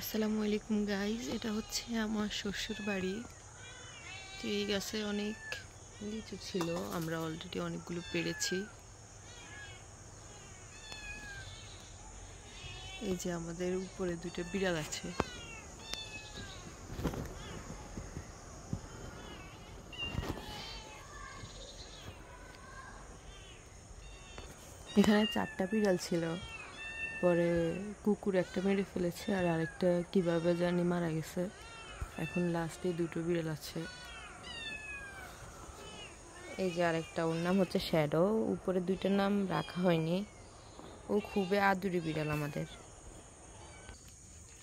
আসসালামু আলাইকুম গাইজ, এটা হচ্ছে আমার শ্বশুর বাড়ি। তো এই গাছে অনেক লিচু ছিল, আমরা অলরেডি অনেকগুলো পেরেছি। এই যে আমাদের উপরে দুটো বিড়াল আছে। এখানে 4টা বিড়াল ছিল, পরে কুকুর একটা মেরে ফেলেছে আর আরেকটা কিভাবে জানি মারা গেছে। এখন লাস্টে দুটো বিড়াল আছে। এই যে আরেকটা, ওর নাম হচ্ছে শ্যাডো। উপরে দুইটার নাম রাখা হয়নি, ও খুবই আদুরি বিড়াল আমাদের।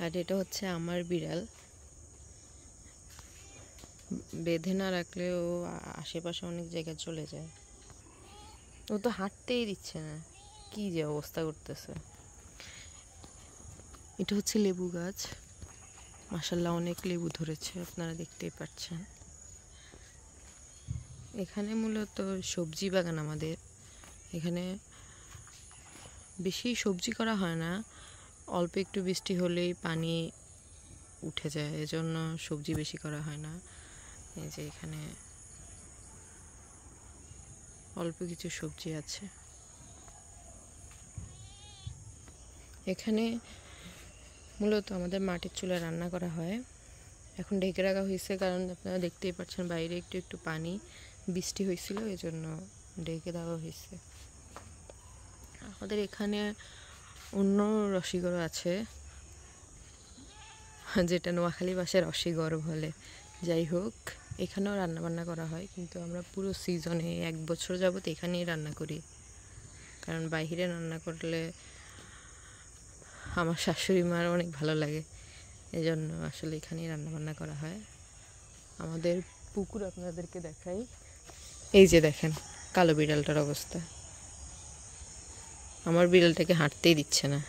আর এটা হচ্ছে আমার বিড়াল, বেঁধে না রাখলে ও আশেপাশে অনেক জায়গায় চলে যায়। ও তো হাঁটতেই দিচ্ছে না, কি যে অবস্থা করতেছে। এটা হচ্ছে লেবু গাছ, মাশাআল্লাহ অনেক লেবু ধরেছে, আপনারা দেখতেই পাচ্ছেন। এখানে মূলত সবজি বাগান আমাদের। এখানে বেশি সবজি করা হয় না, অল্প একটু বৃষ্টি হলেই পানি উঠে যায়, এজন্য সবজি বেশি করা হয় না। এই যে এখানে অল্প কিছু সবজি আছে। এখানে মূলত আমাদের মাটির চুলায় রান্না করা হয়। এখন ঢেকে রাখা হয়েছে, কারণ আপনারা দেখতেই পাচ্ছেন বাইরে একটু একটু পানি, বৃষ্টি হয়েছিল, এই জন্য ঢেকে দেওয়া হয়েছে। আমাদের এখানে অন্য রসিগড় আছে, যেটা নোয়াখালী ভাষায় রসিগড় বলে। যাই হোক, এখানেও রান্না বান্না করা হয়, কিন্তু আমরা পুরো সিজনে 1 বছর যাবত এখানেই রান্না করি। কারণ বাইরে রান্না করলে আমার শাশুড়ি মার অনেক ভালো লাগে, এজন্য আসলে এখানেই রান্না বান্না করা হয়। আমাদের পুকুর আপনাদেরকে দেখাই। এই যে দেখেন কালো বিড়ালটার অবস্থা, আমার বিড়ালটাকে হাঁটতেই দিচ্ছে না,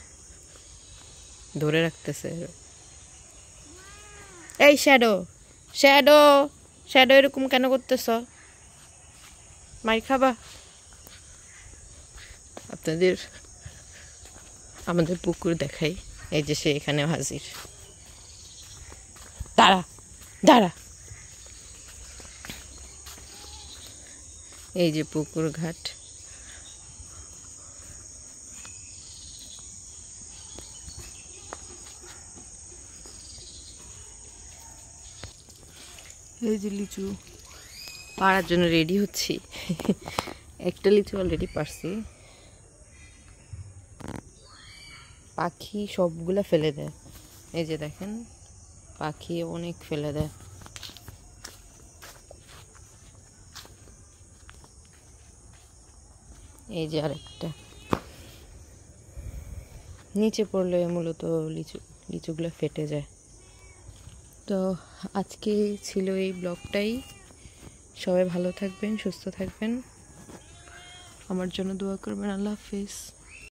ধরে রাখতেছে। এই শ্যাডো, শ্যাডো, শ্যাডো, এরকম কেন করতেছ? মার খাবা। আপনাদের আমাদের পুকুর দেখাই। এই যে সে এখানে হাজির। দাঁড়া, দাঁড়া। এই যে পুকুর ঘাট। এই যে লিচু পাড়ার জন্য রেডি হচ্ছি। একটা লিচু অলরেডি পারছি। পাখি সবগুলা ফেলে দেয়, এই যে দেখেন পাখি অনেক ফেলে দেয়। এই যে আরেকটা নিচে পড়লে মূলত লিচুগুলো ফেটে যায়। তো আজকে ছিল এই ব্লগটাই। সবাই ভালো থাকবেন, সুস্থ থাকবেন, আমার জন্য দোয়া করবেন। আল্লাহ হাফিজ।